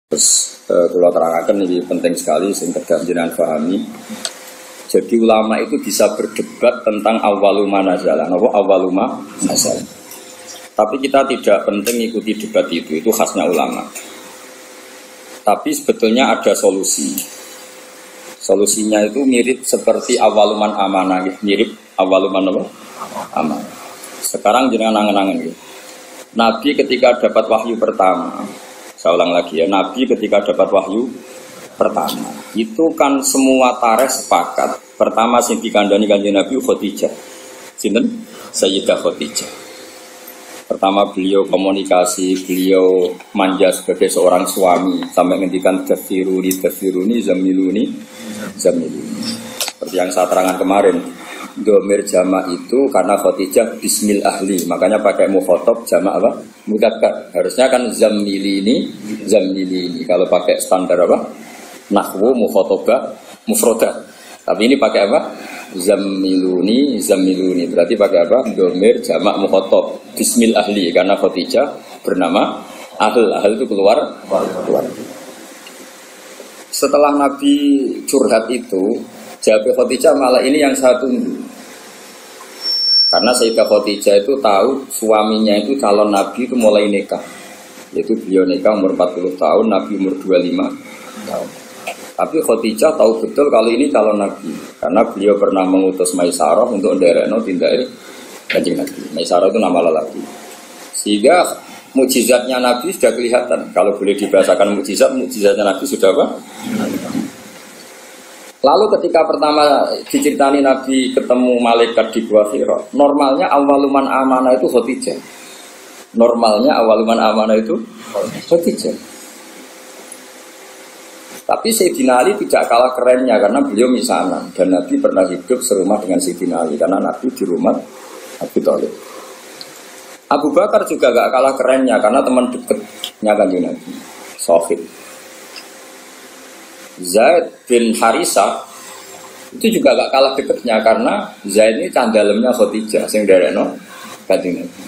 Terus kalau terangkan ini penting sekali sehingga jenengan pahami. Jadi ulama itu bisa berdebat tentang awaluma nazalah, awaluma nazalah. Tapi kita tidak penting ikuti debat itu khasnya ulama. Tapi sebetulnya ada solusi. Solusinya itu mirip seperti awaluman amanah, mirip awaluman apa? Amanah. Sekarang jenengan angen-angen gitu. Nabi ketika dapat wahyu pertama, saya ulang lagi ya, Nabi ketika dapat wahyu pertama, itu kan semua tarikh sepakat. Pertama sing dikandani kanjeng Nabi Khadijah. Sinten? Sayyidah Khadijah. Pertama beliau komunikasi, beliau manja sebagai seorang suami sampai ngendikan tafsiruni, zamiluni. Seperti yang saya terangkan kemarin, domir jama' itu karena Khadijah bismil ahli, makanya pakai mukhatab jama' apa? Mudzakkar. Harusnya kan zamilini. Kalau pakai standar apa? Nahwu mukhatabah mufradah. Tapi ini pakai apa? Zamiluni. Berarti pakai apa? Domir jama' mukhatab bismil ahli karena Khadijah bernama Ahl itu keluar. Setelah Nabi curhat itu, jawab Khadijah malah ini yang saya tunggu. Karena Sayyidah Khadijah itu tahu suaminya itu calon Nabi itu mulai nikah. Yaitu beliau nikah umur 40 tahun, Nabi umur 25 tahun. Tapi Khadijah tahu betul kalau ini calon Nabi. Karena beliau pernah mengutus Maisarah untuk nderekno tindake Kanjeng Nabi. Maisarah itu nama lelaki. Sehingga mukjizatnya Nabi sudah kelihatan. Kalau boleh dibahasakan mukjizatnya Nabi sudah apa? Lalu ketika pertama diceritani Nabi ketemu malaikat di Gua Hira, normalnya awaluman amanah itu Khadijah. Tapi Sayyidina Ali tidak kalah kerennya karena beliau misanan dan Nabi pernah hidup serumah dengan Sayyidina Ali karena Nabi di rumah Abu Thalib. Abu Bakar juga gak kalah kerennya karena teman dekatnya Kanjeng Nabi, Sohib. Zaid bin Harisah itu juga gak kalah dekatnya karena Zaid ini candalemnya Khadijah sing nderekno Kanjeng Nabi.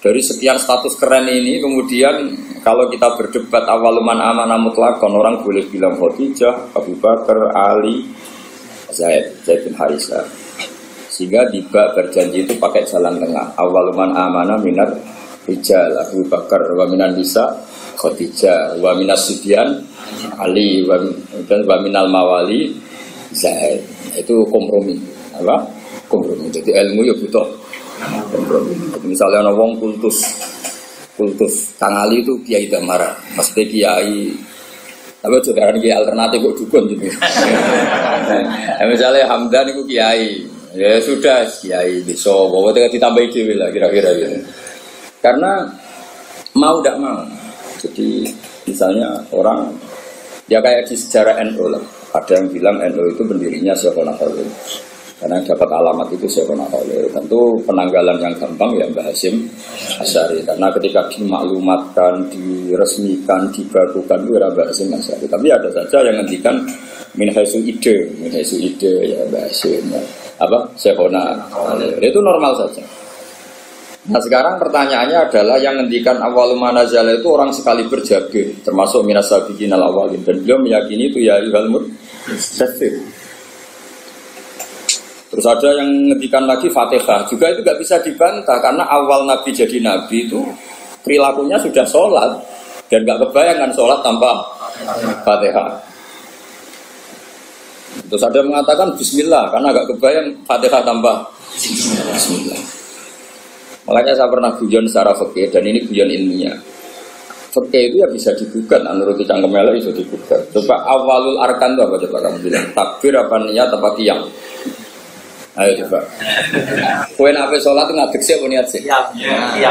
Dari sekian status keren ini kemudian kalau kita berdebat awaluman amanah mutlaqan, orang boleh bilang Khadijah, Abu Bakar, Ali, Zaid bin Harisah. Sehingga tiba berjanji itu pakai jalan tengah. Awaluman amanah minar rijal Abu Bakar, wa minan nisa Khadijah, wa minas sibyan Ali, wa minal mawali Zaid. Itu kompromi. Apa? Kompromi. Jadi ilmu ya butuh kompromi. Misalnya ada wong kultus Kang Ali itu Kiai Damara, maksudnya Kiai tapi juga kan Kiai alternatif kok dukun gitu. Misalnya Hamdan itu Kiai, ya sudah Kiai bisa, pokoknya ditambahi dewi lah kira-kira gitu. Karena mau tidak mau. Jadi misalnya orang ya kayak di sejarah NU lah, ada yang bilang NU itu pendirinya Syekhona Khalil. Karena dapat alamat itu Syekhona Khalil. Tentu penanggalan yang gampang ya Mbah Hasyim Asy'ari. Karena ketika dimaklumatkan, diresmikan, dibakukan itu ya Mbah Hasyim Asy'ari. Tapi ada saja yang ngendikan min haitsu ide ya Mbah Hasyim. Apa? Syekhona Khalil. Itu normal saja. Nah sekarang pertanyaannya adalah yang ngendikan awaluma nazala itu orang sekali berjabir, termasuk minas sabiqin al-awwalin, dan beliau meyakini itu ya ayyuhal mudaththir. Terus ada yang ngendikan lagi Fatihah, juga itu gak bisa dibantah karena awal Nabi jadi Nabi itu perilakunya sudah sholat dan gak kebayangkan sholat tanpa Fatihah. Terus ada yang mengatakan Bismillah karena gak kebayang Fatihah tanpa Bismillah. Makanya saya pernah guyon secara fikih dan ini guyon ilmiah. Fikih itu ya bisa digugat, menurut cangkem elek bisa digugat. Coba awalul arkan itu apa coba kamu bilang? Takbir apa niat apa tiang? Ayo coba. Kowe nek ape salat ngadeg sik apa niat sik? Iya.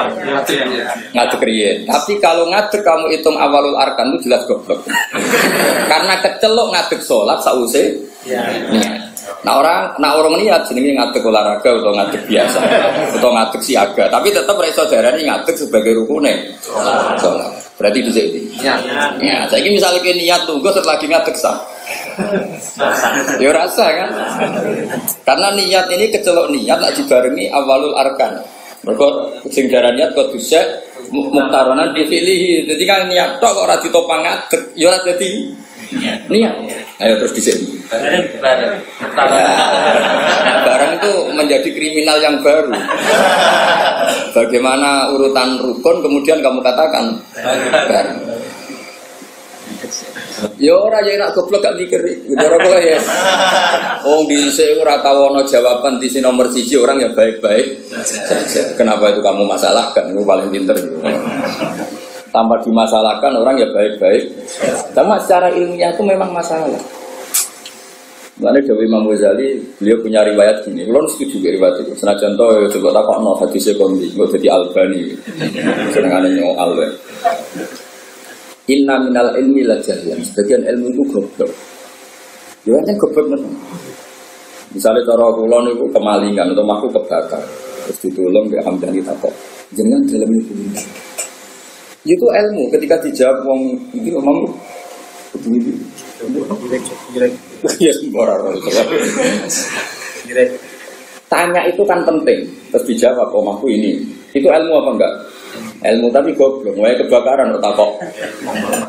Ngadeg riyen. Tapi kalau ngadeg kamu hitung awalul arkan itu jelas goblok. Karena kecelok ngadeg salat sausé niat. Nah orang niat jenenge ngadeg olahraga atau ngadeg biasa atau ngadeg siaga, tapi tetap ra iso darani ngadeg sebagai rukune salat. Berarti dhisik iki. Ya, saiki misale ki niat tunggu setelah ngadeg sah. Ya rasa kan? Karena niat ini kecelok niat tak dibarengi awalul arkan. Mergo sing darah niat kok dhisik Muktaronan dipilih. Jadi kan niat tok kok ora ditopang ngadeg, ya ora dadi niat. Ayo terus disini. Barang itu menjadi kriminal yang baru. Bagaimana urutan rukun kemudian kamu katakan barang. Ya ora ya nak goblok gak mikir. Ora kok ya. Wong dhisik ora tau ana jawaban di sini nomor 1 orang ya baik-baik saja. Kenapa itu kamu masalahkan? Itu paling pinter gitu. Tanpa dimasalahkan orang ya baik-baik. Cuma secara ilmiah itu memang masalah. Mulane Dewi Imam Ghazali, beliau punya riwayat gini. Kalau setuju riwayat itu. Senajan to coba takokno hadise kondi, kok dadi Albani. Senengane nyoal wae. Inna minal ilmi la jahlan. Sebagian ilmu itu goblok. Ya kan goblok men. Misalnya cara kula niku kemalingan atau aku kebakar. Terus ditolong mbek Hamdani takok. Jenengan dalam itu. Itu ilmu ketika dijawab wong iki ngomong begini. Ya sembarang. Tanya itu kan penting. Terus dijawab omahku ini. Itu ilmu apa enggak? Ilmu tapi goblok. Mulai kebakaran takok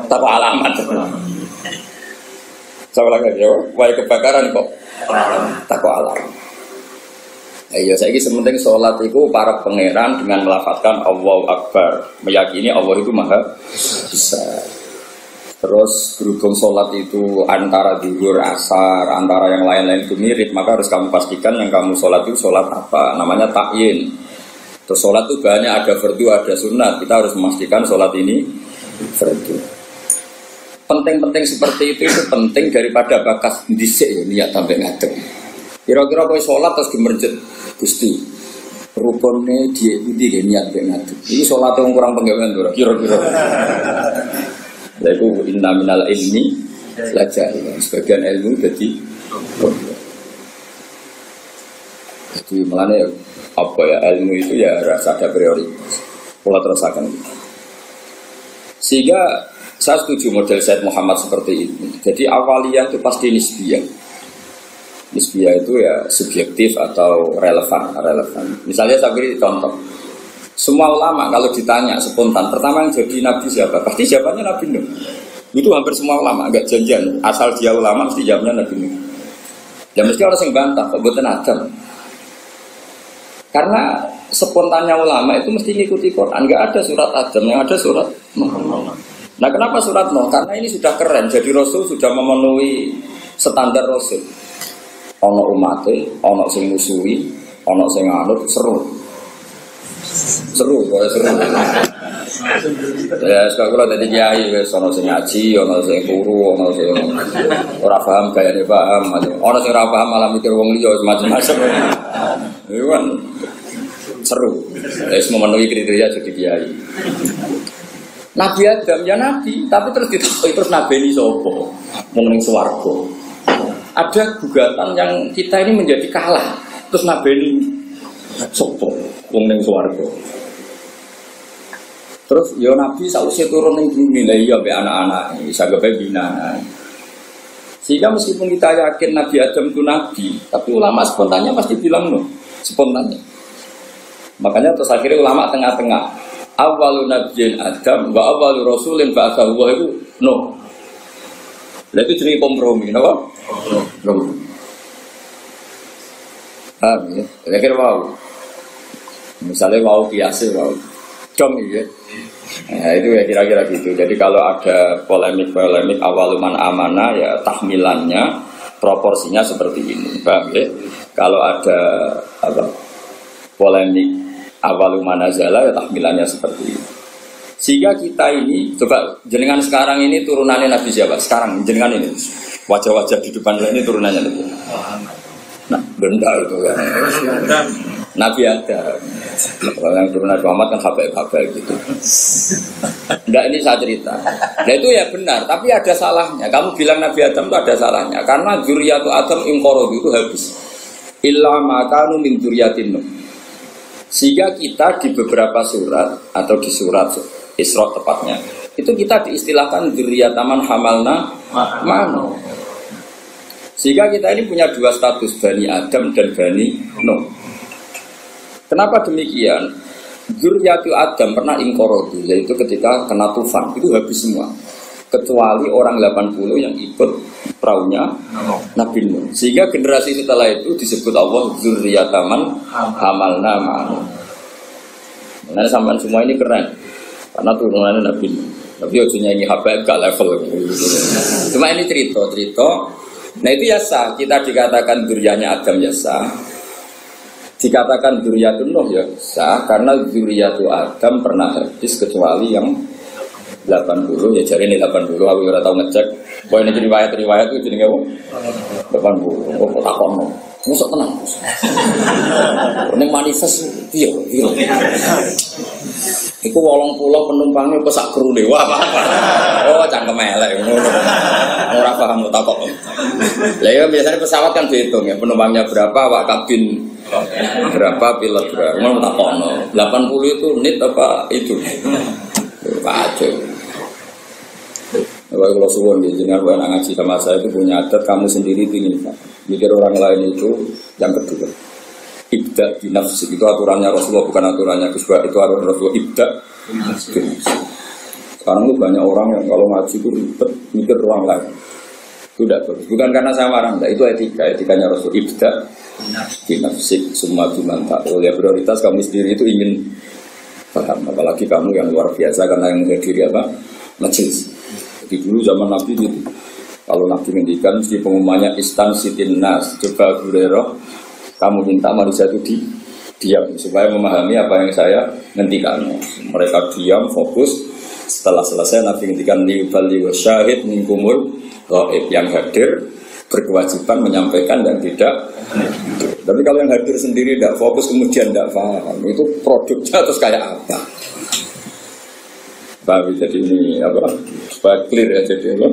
alamat. Saya lagi jawab, mulai kebakaran kok takok alamat. Iya, saya ini sementing sholat itu para pangeran dengan melafazkan Allahu Akbar, meyakini Allah itu maha besar. Terus berhubung sholat itu antara zuhur, asar, antara yang lain-lain itu mirip, maka harus kamu pastikan yang kamu sholat itu sholat apa, namanya takyin. Terus sholat itu banyak, ada fardu, ada sunat. Kita harus memastikan sholat ini fardu. Penting-penting seperti itu penting daripada bakas dhisik ya niat sampai ngadeg. Kira-kira kowe sholat terus gemerjet Gusti. Rukune dia iki ge niat sampai ngadeg. Iki sholat yang kurang penggawean to kira-kira. Lha iku inna minal ilmi la jahil. Sebagian ilmu jadi melane apa ya ilmu itu ya rasa ada prioritas. Pola terasakan. Sehingga saya setuju model Said Muhammad seperti ini. Jadi awaliyah itu pasti nisbiyah. Nisbiyah itu ya subjektif atau relevan. Misalnya saya beri contoh. Semua ulama kalau ditanya spontan, pertama yang jadi nabi siapa? Pasti jawabannya Nabi Nuh. Itu hampir semua ulama, agak janjian. Asal dia ulama mesti jawabnya Nabi Nuh. Ya mesti orang yang bantah, kok buatan Adam. Karena spontannya ulama itu mesti ngikuti Quran. Enggak ada surat Adam, yang ada surat Muhammad. Nah kenapa surat Nuh? Karena ini sudah keren. Jadi Rasul sudah memenuhi standar Rasul. Ono umate, ono sing musuhi, ono sing anut, seru. Ya sekarang tadi kiai, ono sing ngaji, ono sing turu, ono sing ora paham gayane paham, ono sing ora paham malah mikir wong liya macam-macam. Itu kan seru. Wis memenuhi kriteria jadi kiai. Nabi Adam ya nabi, tapi terus ditakoki terus nabi ini sapa? Wong ning swarga. Ada gugatan yang kita ini menjadi kalah. Terus nabi ini sapa? Wong ning swarga. Terus ya nabi sausé turun ning bumi lha iya mbek anak-anak bisa gawe binaan. Sehingga meskipun kita yakin Nabi Adam itu nabi, tapi ulama spontannya pasti bilang no, spontannya. Makanya terus akhirnya ulama tengah-tengah. Awwalu nabiyyin Adam wa awwalu rasulin ba'athahu itu no. Lah itu jenis kompromi, napa? Kompromi. Ya, kira-kira wow. Misalnya wow biasa wow. Com ya. Nah, itu ya kira-kira gitu. Jadi kalau ada polemik awaluman amanah ya tahmilannya proporsinya seperti ini, paham ya? Kalau ada apa? Polemik awaluman azala ya tahmilannya seperti ini. Sehingga kita ini coba jenengan sekarang ini turunannya Nabi siapa? Sekarang jenengan ini wajah-wajah di depan ini turunannya Nabi. Nah, benda itu kan. Nabi Adam. Kalau yang turunan Muhammad kan habel gitu. Enggak, ini saya cerita. Nah itu ya benar, tapi ada salahnya. Kamu bilang Nabi Adam itu ada salahnya karena dzurriyyatu Adam inqaradu itu habis. Illa ma kanu min dzurriyyatin Nuh. Sehingga kita di beberapa surat atau di surat Isra tepatnya, itu kita diistilahkan dzurriyyataman hamalna ma'nu. Sehingga kita ini punya dua status, Bani Adam dan Bani Nuh. Kenapa demikian? Dzurriyyatu Adam pernah ingkorodu, yaitu ketika kena tufan itu habis semua, kecuali orang 80 yang ikut perahunya Nabi Nuh. Sehingga generasi setelah itu disebut Allah dzurriyyataman hamalna ma'ahu. Nah, sampai semua ini keren karena turunannya Nabi Nuh. Tapi ujungnya ini habaib gak level. Cuma ini cerita. Nah itu ya sah, kita dikatakan dzurriyyahnya Adam ya sah. Dikatakan dzurriyyatun Nuh ya sah karena dzurriyyatu Adam pernah habis kecuali yang 80 ya, jari ini 80 aku ora tau ngecek. Poin ini riwayat itu jenenge apa? 80. Oh takon. Mosok tenang. Ning manifest piye? Iku 80 penumpangnya kok sak krune. Wah, oh cangkem elek ngono. Ora paham takok. Lah ya biasanya pesawat kan dihitung ya, penumpangnya berapa, awak kabin berapa, pilot berapa. Ngono takokno. 80 itu nit apa itu? Wajib. Kalau suwon jangan bukan ngaji sama saya itu punya adat kamu sendiri itu ini Pak. Mikir orang lain itu yang kedua. Ibda binafsi itu aturannya Rasulullah bukan aturannya Gus Ba, itu aturan Rasulullah ibda binafsi. Sekarang itu banyak orang yang kalau ngaji itu ribet mikir orang lain. Itu tidak bagus. Bukan karena saya marah, itu etikanya Rasul ibda binafsi semua dimantap. Oleh prioritas kamu sendiri itu ingin paham, apalagi kamu yang luar biasa karena yang menghadiri apa? Majelis. Jadi dulu zaman Nabi itu, kalau Nabi ngendikan mesti pengumumannya istansitin nas, coba Hurairah, kamu minta manusia itu diam supaya memahami apa yang saya ngendikan. Mereka diam, fokus. Setelah selesai Nabi ngendikan liuballi wasyahid minkumul ghaib, yang hadir berkewajiban menyampaikan dan tidak. Tapi kalau yang hadir sendiri tidak fokus kemudian tidak paham, itu produknya terus kayak apa? Tapi jadi ini apa? Supaya clear ya jadi apa?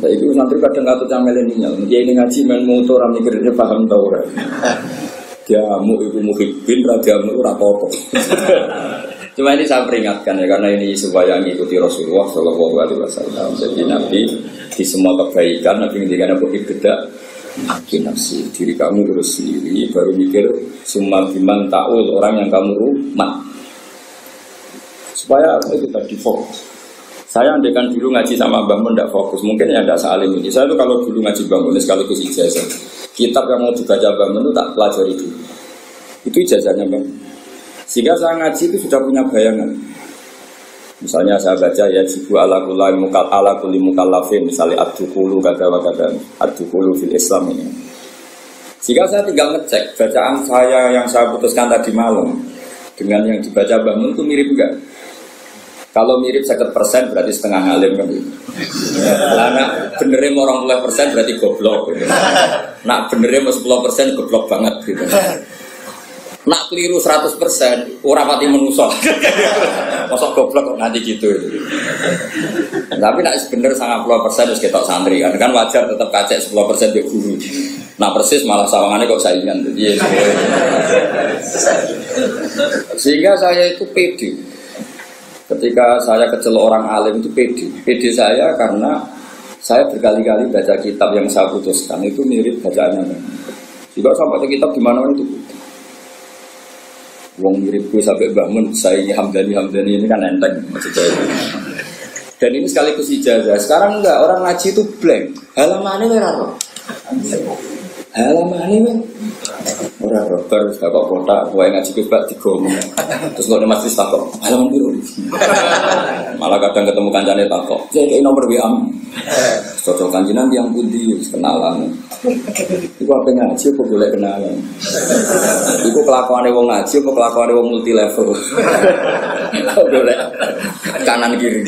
Nah, itu nanti kadang katanya milenial. Dia ini ngaji main motor, mikir dia paham tau kan? Dia mu itu muhibbin, radiamu itu rapopo. Cuma ini saya peringatkan ya karena ini supaya mengikuti Rasulullah Shallallahu Alaihi Wasallam. Jadi Nabi di semua kebaikan Nabi ngendikan apa ibda nafsi, diri kamu urus sendiri, baru mikir summa biman ta'ul, orang yang kamu rumah. Supaya itu tadi fokus. Saya andaikan dulu ngaji sama Mbah Mun tidak fokus, mungkin ya tidak sealim ini. Saya itu kalau dulu ngaji Mbah Mun sekaligus ijazah, kitab yang mau dibaca Mbah Mun itu tak pelajari dulu. Itu ijazahnya Mbah Mun. Sehingga saya ngaji itu sudah punya bayangan. Misalnya saya baca ya jibu ala kulli mukallafin, misalnya ad-dukhulu kata ad-dukhulu fil Islam ini. Jika saya tinggal ngecek bacaan saya yang saya putuskan tadi malam dengan yang dibaca Mbah Mun itu mirip enggak? Kalau mirip 50% berarti setengah ngalim kan gitu. Lah nak benernya mau 20% berarti goblok gitu. Nak benernya mau 10% goblok banget gitu. Nak keliru 100% ora pati menusuk. Mosok goblok kok nanti gitu. Tapi nak bener 90% wis ketok santri kan wajar tetap kacek 10% di guru. Nah persis malah sawangannya kok saingan. Jadi sehingga saya itu pede. Ketika saya kecelok orang alim itu pede saya karena saya berkali-kali baca kitab yang saya putuskan itu mirip bacaannya. Juga sampai ke kitab gimana itu. Wong mirip gue sampai bangun saya Hamdani ini kan enteng maksud saya. Dan ini sekaligus ijazah. Sekarang enggak, orang ngaji itu blank. Halamannya ora. Halamannya ora baru kakak kota, gue ngaji ke Pak Digom. Terus kalau masih takut, halaman biru. Malah kadang ketemu kancane takut. Jadi nomor WA. Cocok kanjinan yang pundi kenalan. Iku apa ngaji apa boleh kenalan. Iku kelakuane wong ngaji apa kelakuane wong multi level. Boleh kanan kiri.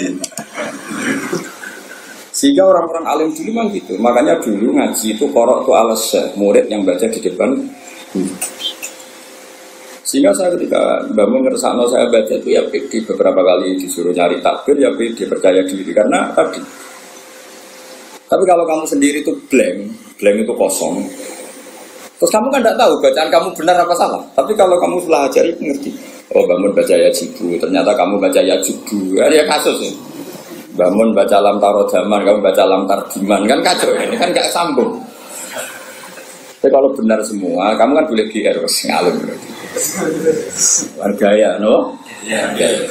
Sehingga orang-orang alim dulu memang gitu. Makanya dulu ngaji itu korok itu alas murid yang baca di depan. Sehingga saya ketika bangun ngersakno saya baca itu ya pede, beberapa kali disuruh nyari takbir ya pede, percaya diri karena tadi. Tapi kalau kamu sendiri itu blank itu kosong. Terus kamu kan tidak tahu bacaan kamu benar apa salah. Tapi kalau kamu setelah ajari ngerti. Oh bangun baca ya jibu, ternyata kamu baca ya jubu. Ya kasus ya. Bangun baca lam taro zaman, kamu baca lam tardiman kan kacau ini kan gak sambung. Tapi kalau benar semua, kamu kan boleh GR ngalim berarti. Gaya, no? Gaya.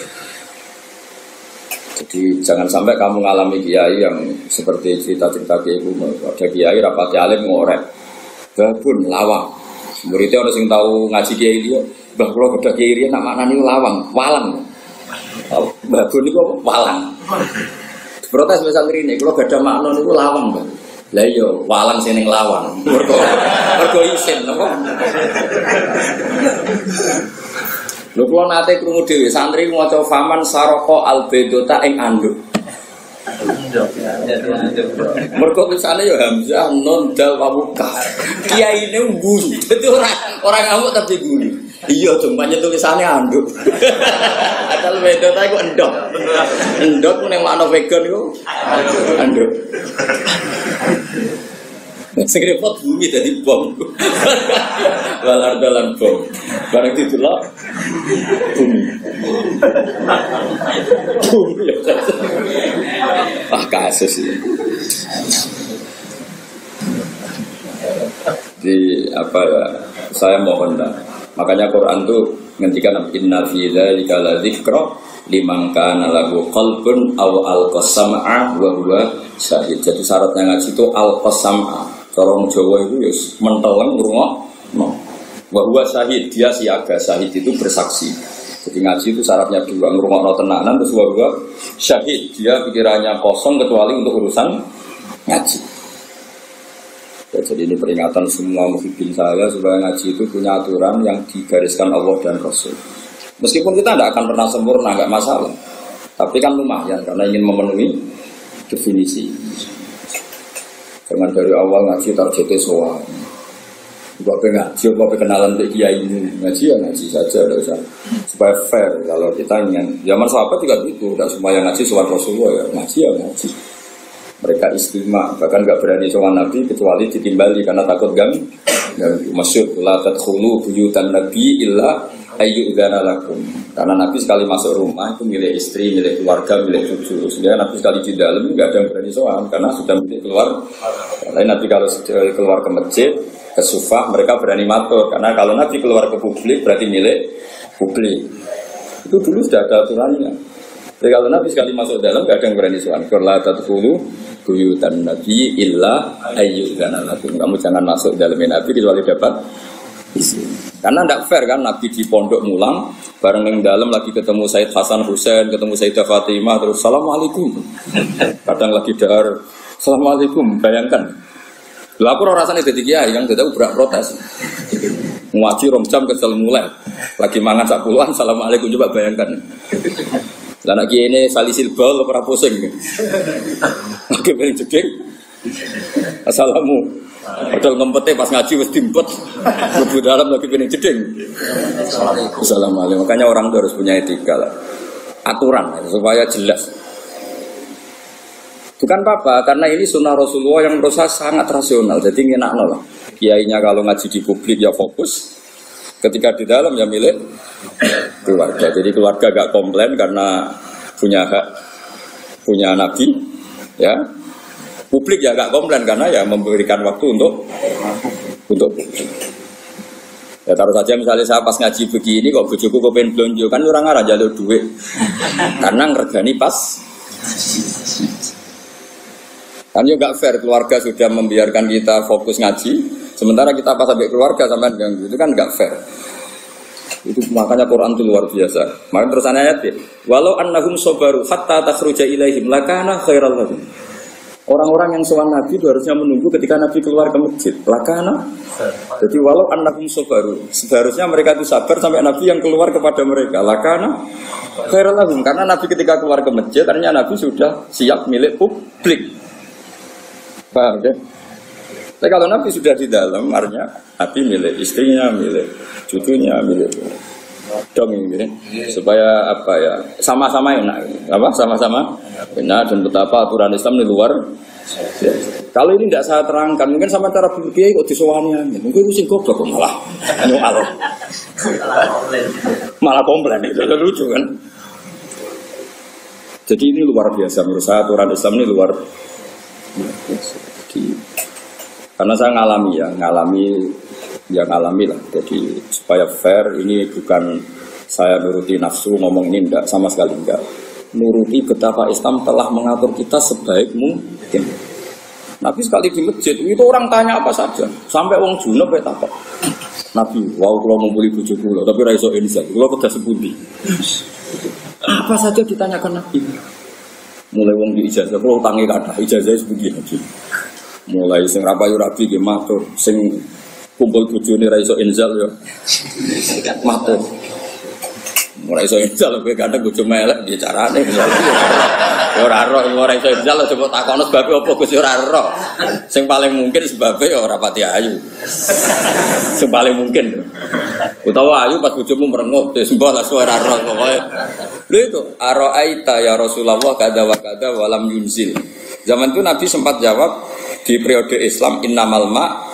Jadi jangan sampai kamu ngalami kiai yang seperti cerita-cerita kiai kuno. Ada kiai rapati alim ngorek, babun lawang. Muridnya orang sing tahu ngaji kiai dia, bah kalau ada kiai dia nak maknani lawang, walang. Babun itu apa? Walang. Protes misal ini, kalau gak ada makna itu lawang, bang. Lah iya, walang seneng lawang. Mergo isin, apa? Lho kula nate krungu dhewe santri maca faman saroko albedota ing anduk. Mergo tulisane ya hamzah nun dal wabuka. Kiyaine ngguyu. Dadi ora ngamuk tapi ngguyu. Iya jembane tulisane anduk. Asal bedota iku endok. Endok ning makna vegan iku anduk. Sing repot bumi dadi bom. Walar dalan bom. Barang didelok bumi. Bumi. Kasus ini. Di apa ya? Saya mohon dah. Makanya Quran tuh ngendikan inna fi dzalika la dzikra liman kana lahu qalbun aw alqasam'a wa huwa syahid. Jadi syaratnya ngaji itu alqasam'a. Corong Jawa itu ya menteleng ngrungokno. Wa huwa syahid, dia siaga. Syahid itu bersaksi. Jadi ngaji itu syaratnya dua, ngrungokno tenanan terus wa huwa syahid, dia pikirannya kosong kecuali untuk urusan ngaji. Ya, jadi ini peringatan semua muhibin saya supaya ngaji itu punya aturan yang digariskan Allah dan Rasul. Meskipun kita tidak akan pernah sempurna, nggak masalah. Tapi kan lumayan karena ingin memenuhi definisi. Jangan dari awal ngaji targetnya soal. Bapak ngaji, bapak kenalan ke kiai ini ngaji ya ngaji saja, tidak usah. Supaya fair kalau kita ingin. Zaman sahabat juga gitu, tidak semua yang ngaji soal Rasulullah ya ngaji ya ngaji. Mereka istimewa, bahkan nggak berani soal Nabi kecuali ditimbali karena takut gang. Masyhur la tadkhulu buyutan Nabi illa ayyudzana lakum. Karena Nabi sekali masuk rumah itu milik istri, milik keluarga, milik cucu. Sehingga Nabi sekali di dalam nggak ada yang berani soal karena sudah milik keluar. Lain Nabi kalau keluar ke masjid, ke sufah mereka berani matur karena kalau Nabi keluar ke publik berarti milik publik. Itu dulu sudah ada aturannya. Jadi kalau Nabi sekali masuk dalam nggak ada yang berani soal. La tadkhulu buyutan Nabi illa ayyudzana lakum. Kamu jangan masuk dalam Nabi kecuali dapat izin. Karena tidak fair kan Nabi di pondok mulang bareng yang dalam lagi ketemu Said Hasan Husain, ketemu Sayyidah Fatimah terus assalamualaikum. Kadang lagi dahar assalamualaikum, bayangkan. Lapor rasanya jadi kiai yang tidak berak protes. Ngaji rom jam kesel mulai. Lagi mangan sak puluhan assalamualaikum, coba bayangkan. Lah nek kiye salisil bal ora pusing. Oke ben jeding. Assalamu. Padahal ngempete pas ngaji wis dimpet. Lebu dalam lagi ben jeding. Assalamualaikum. Makanya orang itu harus punya etika lah. Aturan supaya jelas. Bukan apa-apa, karena ini sunnah Rasulullah yang menurut saya sangat rasional. Jadi ngenakno lah. Kiainya kalau ngaji di publik ya fokus. Ketika di dalam ya milik keluarga. Jadi keluarga gak komplain karena punya hak, punya Nabi, ya. Publik ya gak komplain karena ya memberikan waktu untuk publik. Ya taruh saja misalnya saya pas ngaji begini kok bojoku pengen blonjo kan orang arah jalur duit karena ngergani pas. Kan juga fair keluarga sudah membiarkan kita fokus ngaji, sementara kita pas sampai keluarga sampai ganggu itu kan nggak fair. Itu makanya Quran itu luar biasa. Makanya terus ayat ya, walau annahum sabaru hatta takhruja ilaihim lakana khairal lahum. Orang-orang yang sowan Nabi itu harusnya menunggu ketika Nabi keluar ke masjid. Lakana. Jadi walau annahum sabaru, seharusnya mereka itu sabar sampai Nabi yang keluar kepada mereka. Lakana khairal lahum, karena Nabi ketika keluar ke masjid ternyata Nabi sudah siap milik publik. Paham ya? Tapi kalau Nabi sudah di dalam, artinya Nabi milik istrinya, milik cucunya, milik dong ini, supaya apa ya? Sama-sama enak, apa? Sama-sama enak dan betapa aturan Islam di luar. Kalau ini tidak saya terangkan, mungkin sama cara berpikir kok disewani, mungkin itu sih goblok malah nyual, malah komplain itu lucu kan? Jadi ini luar biasa menurut saya aturan Islam ini luar. Karena saya ngalami yang alami lah. Jadi supaya fair, ini bukan saya nuruti nafsu ngomong ini enggak, sama sekali enggak. Nuruti betapa Islam telah mengatur kita sebaik mungkin. Nabi sekali di masjid itu orang tanya apa saja, sampai wong junub ya takut. Nabi, wow kalau membeli bujuk kula, tapi raiso insa, kula kedah sepundi. Apa saja ditanyakan Nabi. Mulai wong di ijazah, kalau tangi kata ijazah sebegini Nabi. Mulai sing rapayu rabi ki matur, sing kumpul bojone raiso inzal ya. Matur. Mulai raiso inzal kowe kadang bojo melek piye carane. Ya ora ro, ora iso inzal coba takono sebab apa Gus ora ro. Sing paling mungkin sebabe ya ora pati ayu. Sing paling mungkin. Utawa ayu pas bojomu merengut wis mbah lah ora ro pokoke. Lha itu araita ya Rasulullah kada wa kada walam yunzil. Zaman itu Nabi sempat jawab di periode Islam innamal ma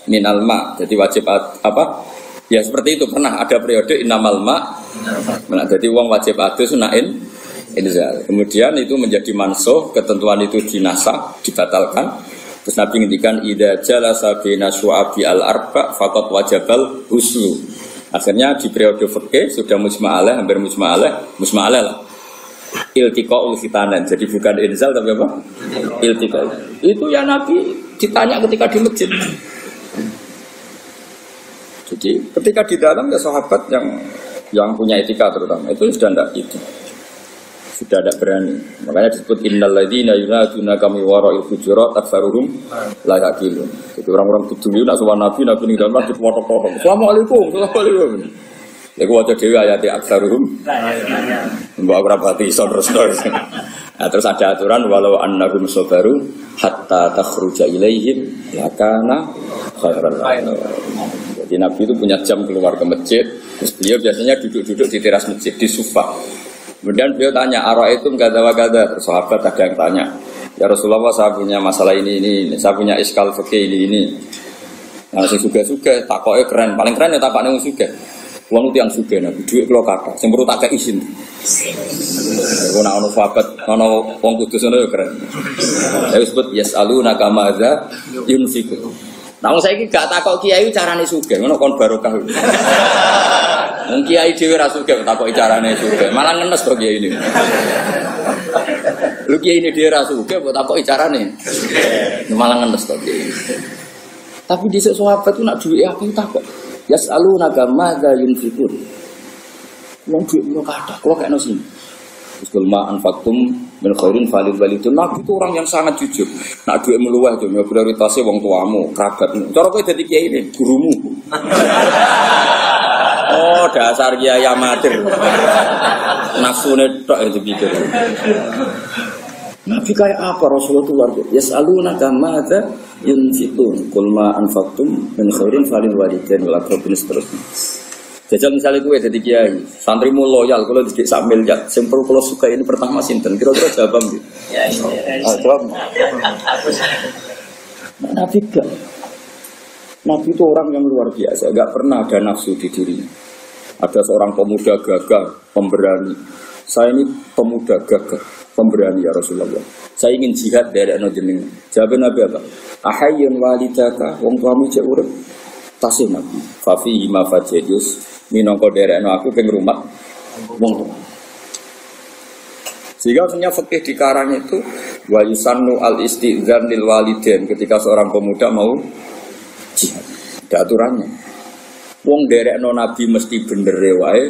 minal ma. Jadi wajib apa? Ya seperti itu pernah ada periode innamal ma. Nah, jadi wong wajib adus sunain inzal. Kemudian itu menjadi mansuh, ketentuan itu dinasakh, dibatalkan. Terus Nabi ngendikan idza jalasa baina syu'abi al-arba faqad wajabal huslu. Akhirnya di periode fikih sudah mujma'alah, hampir mujma'alah lah. Iltiqaul fitanan. Jadi bukan inzal tapi apa? Iltiqa. Itu ya Nabi ditanya ketika di masjid. Jadi ketika di dalam ya sahabat yang punya etika terutama itu sudah tidak itu. Sudah tidak berani. Makanya disebut innal ladzina yunadunaka min wara'il hujurat aktsaruhum la yaqilun. Jadi orang-orang kudu nak sowan Nabi ning dalam masjid foto-foto. Assalamualaikum. Lha kok waca dhewe ayat aktsaruhum. Mbok ora pati iso terus. Nah, terus ada aturan walau annahum sabaru hatta takhruja ilaihim lakana khairan lahum. Jadi Nabi itu punya jam keluar ke masjid. Terus beliau biasanya duduk-duduk di teras masjid di sufa. Kemudian beliau tanya, ara'aitum kadza-wa-kadza. Terus sahabat ada yang tanya, ya Rasulullah saya punya masalah ini, saya punya iskal fikih ini. Nah, sing sugih-sugih takoke keren, paling keren ya takokne wong sugih. Wong itu yang sugih Nabi, dhuwit kula kathah, sing perlu tak kei isin. Ora ono sahabat, ono wong kudus ngono ya keren. Ya disebut yasaluna kamadza yunfiqu. Nah, saiki gak takok kiai carane sugih, ngono kon barokah. Wong kiai dhewe ra sugih takoki carane sugih, malah ngenes to kiai ini. Lu kiai ini dhewe ra sugih kok takoki carane. Malah ngenes to kiai. Tapi dhisik sahabat ku nak duwe aku takok. Yasaluna kamadza yunfiqun. Wong duwe kula kathah, kula kekno sini. Uskul ma anfaqtum min khairin falil walidun. Nabi itu orang yang sangat jujur. Nak duwe meluweh to prioritasé wong tuamu, kerabatmu. Cara kowe dadi kiai ini gurumu. Oh, dasar kiai amatir. Nafsune tok itu pikir. Nabi kayak apa Rasulullah itu luar biasa. Yas'aluna kamadza yunfiqun. Qul ma anfaqtum min khairin falil walidain wal aqrabin seterusnya. Jajal misalnya gue jadi kiai, santrimu loyal, kalau didik sak miliar, simpel kalau suka ini pertama sinten, kira-kira jawab gitu. Jawab. Nabi gak. Nabi itu orang yang luar biasa, gak pernah ada nafsu di dirinya. Ada seorang pemuda gagah, pemberani. Saya ini pemuda gagah, pemberani ya Rasulullah. Saya ingin jihad dari anak jenengan. Jawab Nabi apa? Ahayyun walidaka, wong tuamu cek urip. Tasih Nabi. Fafi ma fajidus. Minangka derekno aku ping rumat wong. Sehingga punya fikih di karang itu wa yusannu al istidzan lil walidain ketika seorang pemuda mau jihad. Ada aturannya. Wong derekno Nabi mesti bener wae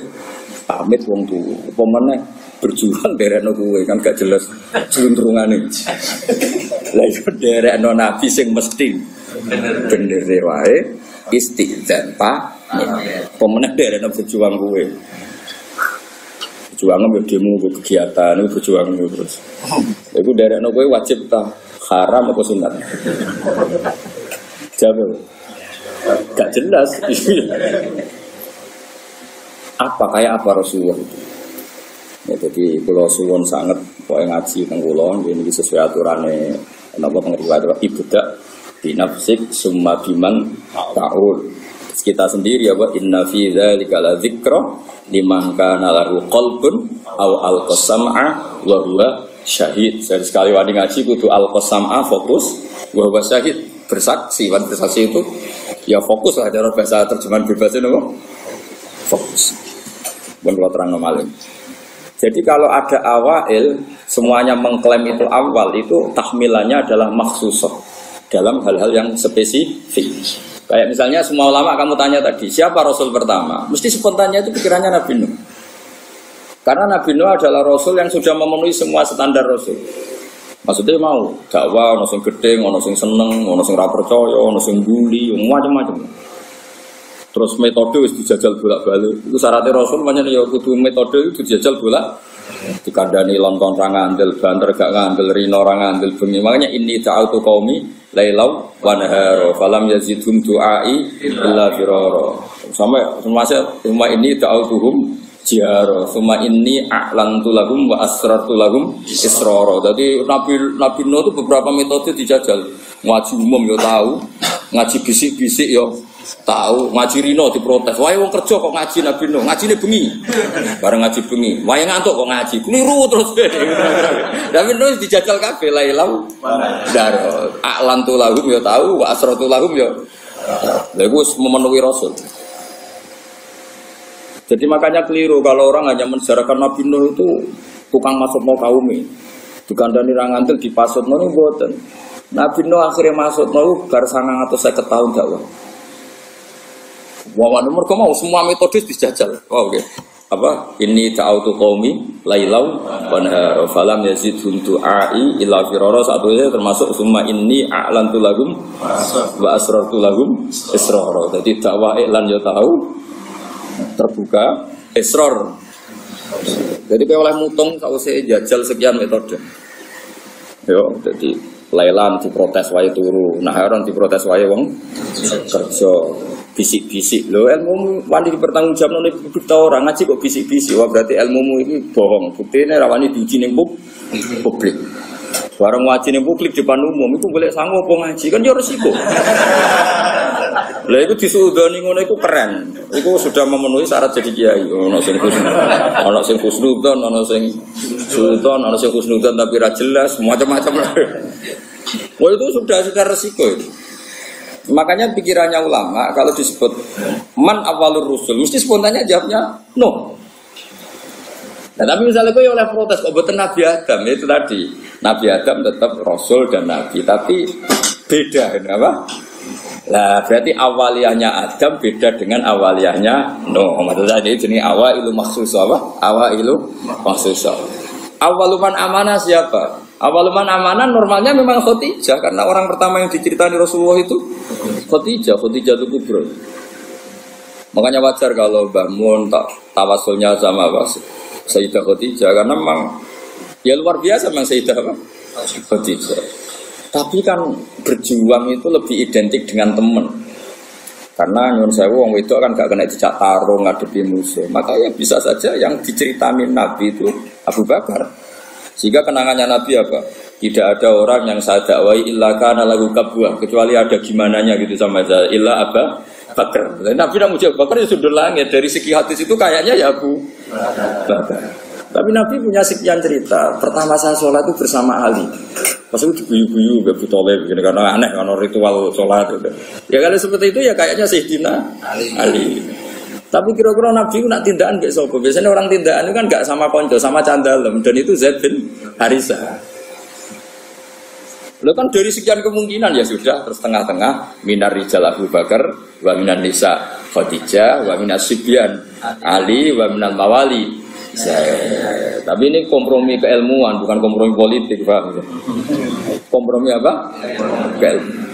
pamit wong tuwa. Apa meneh berjuang derekno kowe kan gak jelas juntrungane. Lah iku derekno Nabi sing mesti bener wae istidzan Pak. Pemenang dari berjuang gue, berjuang ngambil demo kegiatan, berjuang terus. Itu dari gue wajib tak haram apa sunat? Jawab, gak jelas. Apa kayak apa Rasulullah itu? Ya, jadi kalau suwon sangat boleh ngaji tengkulon, ini sesuai aturannya. Kenapa pengertian ibadah binafsik summa biman ta'ul. Kita sendiri ya wa inna fi dzalika la dzikra liman kana lahu qalbun aw alqasam'a wa huwa syahid. Sekali wani ngaji kudu alqasam'a fokus wa huwa syahid bersaksi. Bersaksi itu Ya fokus lah cara bahasa terjemahan bebasnya nopo. Fokus. Kalau terang maling. Jadi kalau ada awail, semuanya mengklaim itu awal, itu tahmilannya adalah maksusah dalam hal-hal yang spesifik. Kayak misalnya semua ulama kamu tanya tadi, siapa Rasul pertama? Mesti spontannya itu pikirannya Nabi Nuh. Karena Nabi Nuh adalah Rasul yang sudah memenuhi semua standar Rasul. Maksudnya mau dakwah, ono sing gedhe, ono sing seneng, ono sing ra percaya, ono sing nguli, macam-macam. Terus metode wis dijajal bolak-balik. Itu syaratnya Rasul makanya ya kudu metode itu dijajal bolak. Dikandani lontong ra ngandel, banter gak ngandel, rino ra ngandel bengi. Makanya ini ta'autu qaumi lailau wa nahara falam yazidhum du'ai illa firara. Sampai semua ini ta'autuhum jihara. Semua ini a'lantu lahum wa asrartu lahum israra. Jadi Nabi Nuh itu beberapa metode dijajal. Ngaji umum ya tahu, ngaji bisik-bisik ya tahu, ngaji rino diprotes. Wae wong kerja kok ngaji Nabi Nuh, ngajine bengi. Bareng ngaji bengi. Wae ngantuk kok ngaji. Keliru terus. Nabi Nuh dijajal kabeh lailau. Dar a'lantu lahum ya tahu, wa asratu lahum ya. Lha iku memenuhi Rasul. Jadi makanya keliru kalau orang hanya mensejarahkan Nabi Nuh itu tukang masuk mau kaumnya. Dikandani ra ngantil dipasutno niku mboten. Nabi Nuh akhirnya masukno bar 950 tahun dakwah. Wawan nomor mau semua metode dijajal. Oh, oke. Apa? Ini ta'autu qaumi lailau wa nahara falam yazidhum du'ai illa firara. Satunya termasuk summa inni a'lantu lahum wa asrartu lahum israra. Jadi dakwah iklan yo tahu terbuka israr. Jadi kowe oleh mutung sausé jajal sekian metode. Yo, jadi lailan diprotes wae turu, naharon diprotes wae wong kerja. Bisik-bisik lho, ilmu wani dipertanggungjawabno nek publik ta ora ngaji kok bisik-bisik. Wah berarti ilmumu ini bohong. Buktine ra wani diuji ning publik. Bareng ngaji ning publik depan umum iku golek sangu apa ngaji kan ya resiko. Lah iku disudoni ngono iku keren. Iku sudah memenuhi syarat jadi kiai. Ono sing khusnudzon, ono sing sultan, ono sing khusnudzon tapi ra jelas, macam-macam lah. Wah itu sudah resiko itu. Makanya pikirannya ulama kalau disebut man awalur rusul mesti spontannya jawabnya no. Nah, tapi misalnya kau oleh protes kok betul Nabi Adam itu tadi Nabi Adam tetap Rasul dan Nabi tapi beda apa? Lah berarti awaliyahnya Adam beda dengan awaliyahnya no. Maksudnya ini jenis awailu maksus apa? Awailu maksus. Awaluman amanah siapa? Awaluman amanah normalnya memang Khadijah karena orang pertama yang diceritakan Rasulullah itu Khadijah itu kubro. Makanya wajar kalau Mbah Mun tawasulnya sama Sayyidah Khadijah karena memang ya luar biasa memang Sayyidah Khadijah. Tapi kan berjuang itu lebih identik dengan teman. Karena nyuwun sewu wong wedok kan gak kena dicak tarung ngadepi musuh. Makanya bisa saja yang diceritain Nabi itu Abu Bakar. Sehingga kenangannya Nabi apa? Tidak ada orang yang saya dakwai illa kana lahu kabwa kecuali ada gimananya gitu sama saya illa Abu Bakar. Nabi nak muji Abu Bakar ya sudah langit dari segi hadis itu kayaknya ya Abu Bakar. Tapi Nabi punya sekian cerita. Pertama saya sholat itu bersama Ali. Pas itu guyu-guyu Abu Thalib gitu karena aneh karena ritual sholat gitu. Ya kalau seperti itu ya kayaknya Sayyidina Ali. Tapi kira-kira Nabi itu nak tindakan gak sopo. Biasanya orang tindakan itu kan gak sama konco, sama candalem. Dan itu Zaid bin Harisah. Lo kan dari sekian kemungkinan ya sudah terus tengah-tengah minar rijal Abu Bakar, wa minan nisa Khadijah, wa minas sibyan Ali, wa minal mawali. Tapi ini kompromi keilmuan bukan kompromi politik, paham ya? Kompromi apa? Keilmuan.